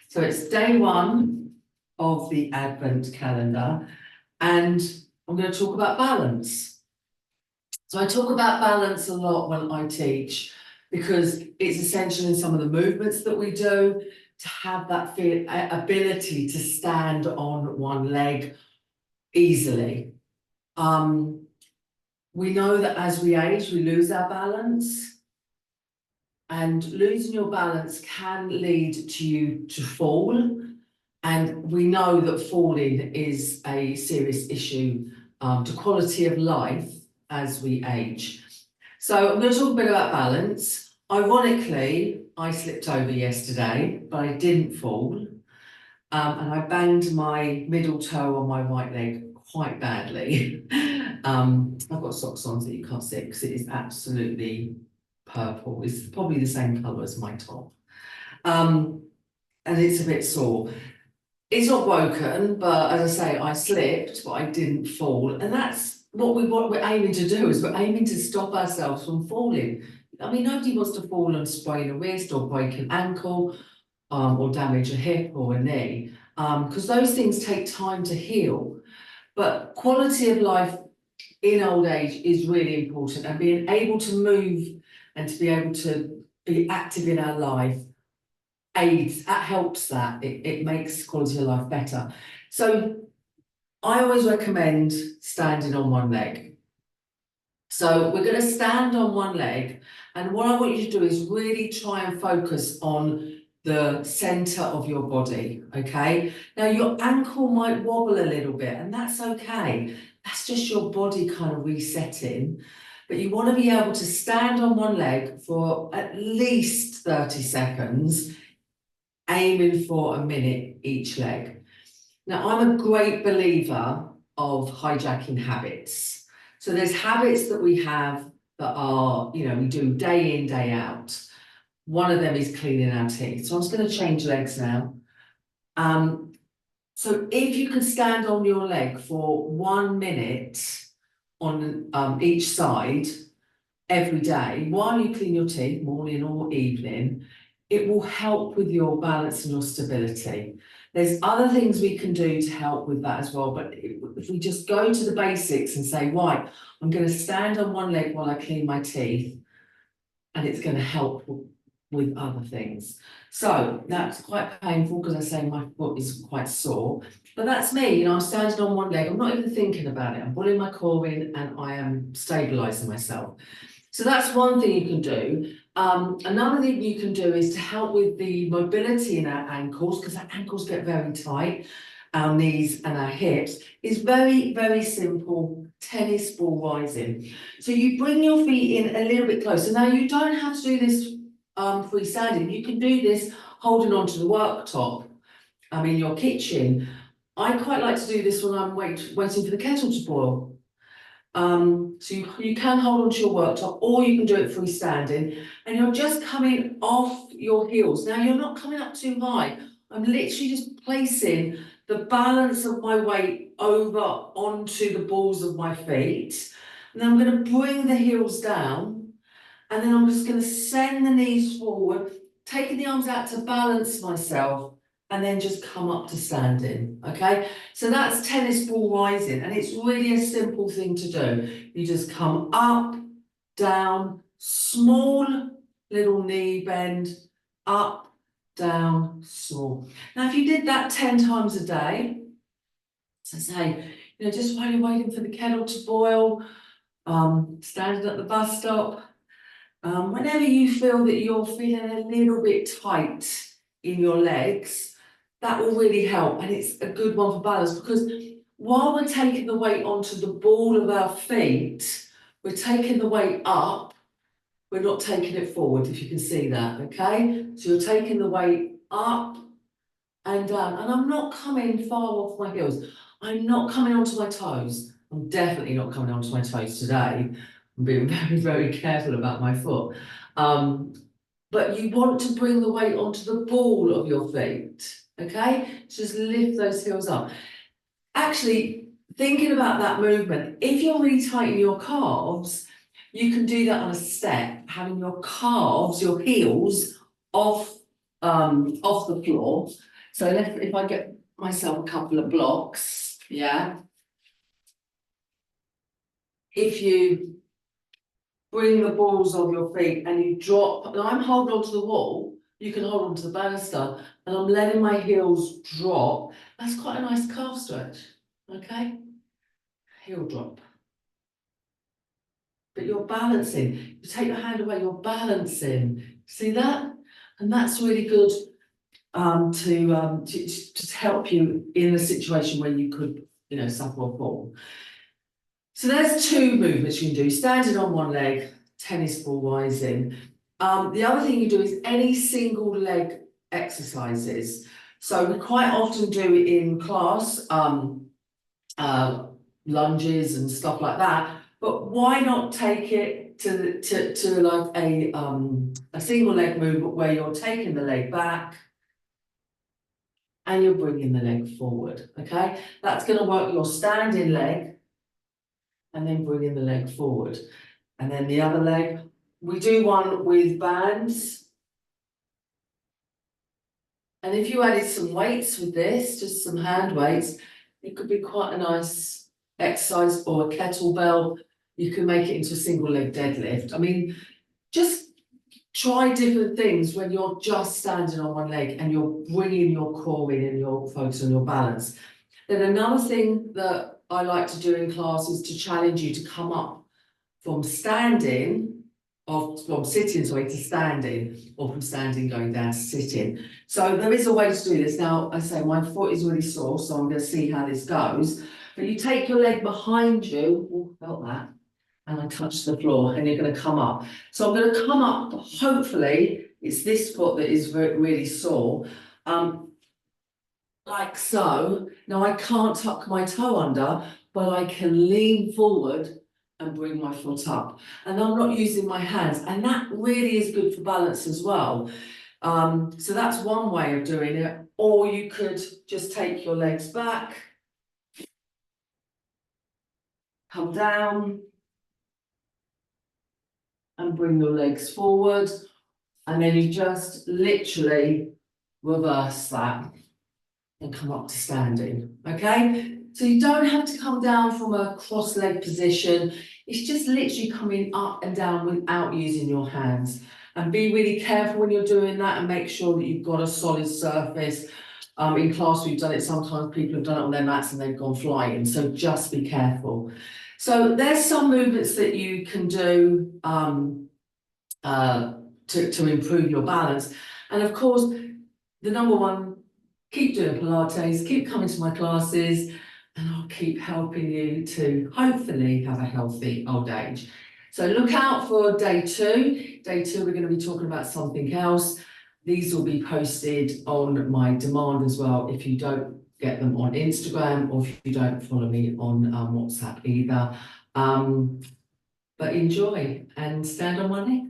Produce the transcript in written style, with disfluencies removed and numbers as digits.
So it's day one of the Advent calendar, and I'm going to talk about balance. So I talk about balance a lot when I teach because it's essential in some of the movements that we do to have that ability to stand on one leg easily. We know that as we age, we lose our balance, and losing your balance can lead to you to fall. And we know that falling is a serious issue to quality of life as we age. So I'm going to talk a bit about balance. Ironically, I slipped over yesterday, but I didn't fall. And I banged my middle toe on my right leg quite badly. I've got socks on so you can't see it because it is absolutely purple. It's probably the same colour as my top. And it's a bit sore. It's not broken, but as I say, I slipped, but I didn't fall. And that's what we're aiming to do, is we're aiming to stop ourselves from falling. I mean, nobody wants to fall and sprain a wrist or break an ankle, or damage a hip or a knee, because those things take time to heal. But quality of life in old age is really important, and being able to move and to be able to be active in our life that helps that. It makes quality of life better. So I always recommend standing on one leg. So we're going to stand on one leg, and what I want you to do is really try and focus on the center of your body, okay? Now your ankle might wobble a little bit, and that's okay. That's just your body kind of resetting. But you want to be able to stand on one leg for at least 30 seconds, aiming for a minute each leg. Now, I'm a great believer of hijacking habits. So there's habits that we have that are, we do day in, day out. One of them is cleaning our teeth. So I'm just going to change legs now. So if you can stand on your leg for 1 minute on each side every day while you clean your teeth, morning or evening, it will help with your balance and your stability. There's other things we can do to help with that as well, but if we just go to the basics and say, right, I'm going to stand on one leg while I clean my teeth, and it's going to help with other things. So that's quite painful because I say my foot is quite sore, but that's me, I'm standing on one leg, I'm not even thinking about it, I'm pulling my core in and I am stabilizing myself. So that's one thing you can do. Another thing you can do is to help with the mobility in our ankles, because our ankles get very tight, our knees and our hips, is very, very simple tennis ball rising. So you bring your feet in a little bit closer. Now you don't have to do this freestanding. You can do this holding onto the worktop, in your kitchen. I quite like to do this when I'm waiting for the kettle to boil. So you can hold onto your worktop, or you can do it freestanding, and you're just coming off your heels. Now you're not coming up too high. I'm literally just placing the balance of my weight over onto the balls of my feet. And then I'm going to bring the heels down, and then I'm just going to send the knees forward, taking the arms out to balance myself, and then just come up to standing, okay? So that's tennis ball rising, and it's really a simple thing to do. You just come up, down, small little knee bend, up, down, small. Now, if you did that 10 times a day, so say, just while you're waiting for the kettle to boil, standing at the bus stop, whenever you feel that you're feeling a little bit tight in your legs, that will really help, and it's a good one for balance, because while we're taking the weight onto the ball of our feet, we're taking the weight up, we're not taking it forward, if you can see that, okay? So you're taking the weight up and down, and I'm not coming far off my heels. I'm not coming onto my toes. I'm definitely not coming onto my toes today. I'm being very, very careful about my foot. But you want to bring the weight onto the ball of your feet, okay? Just lift those heels up. Actually, thinking about that movement, if you're really tight in your calves, you can do that on a step, having your calves, your heels off the floor. So if I get myself a couple of blocks, yeah. If you bring the balls of your feet and you drop, and I'm holding onto the wall, you can hold onto the banister, and I'm letting my heels drop. That's quite a nice calf stretch, okay? Heel drop. But you're balancing. You take your hand away, you're balancing. See that? And that's really good to help you in a situation where you could, suffer or fall. So there's two movements you can do, standing on one leg, tennis ball rising. The other thing you do is any single leg exercises. So we quite often do it in class, lunges and stuff like that. But why not take it to like a single leg movement where you're taking the leg back and you're bringing the leg forward, okay? That's going to work your standing leg and then bringing the leg forward. And then the other leg, we do one with bands. And if you added some weights with this, just some hand weights, it could be quite a nice exercise, or a kettlebell. You can make it into a single leg deadlift. I mean, just try different things when you're just standing on one leg and you're bringing your core in and you're focused on your balance. Then another thing that I like to do in class is to challenge you to come up from sitting, sorry, to standing, or from standing going down to sitting. So there is a way to do this. Now, I say my foot is really sore, so I'm going to see how this goes. But you take your leg behind you, oh, felt that, and I touch the floor, and you're going to come up. So I'm going to come up, hopefully, it's this foot that is really sore. Like so. Now I can't tuck my toe under, but I can lean forward and bring my foot up. And I'm not using my hands, and that really is good for balance as well. So that's one way of doing it. Or you could just take your legs back, come down, and bring your legs forward. And then you just literally reverse that and come up to standing, okay? So you don't have to come down from a cross-leg position. It's just literally coming up and down without using your hands. And be really careful when you're doing that, and make sure that you've got a solid surface. In class, we've done it, sometimes people have done it on their mats and they've gone flying, so just be careful. So there's some movements that you can do to improve your balance. And of course, the number one, keep doing Pilates, keep coming to my classes, and I'll keep helping you to hopefully have a healthy old age. So look out for day two. Day two, we're going to be talking about something else. These will be posted on my demand as well if you don't get them on Instagram, or if you don't follow me on WhatsApp either. But enjoy and stand on one leg.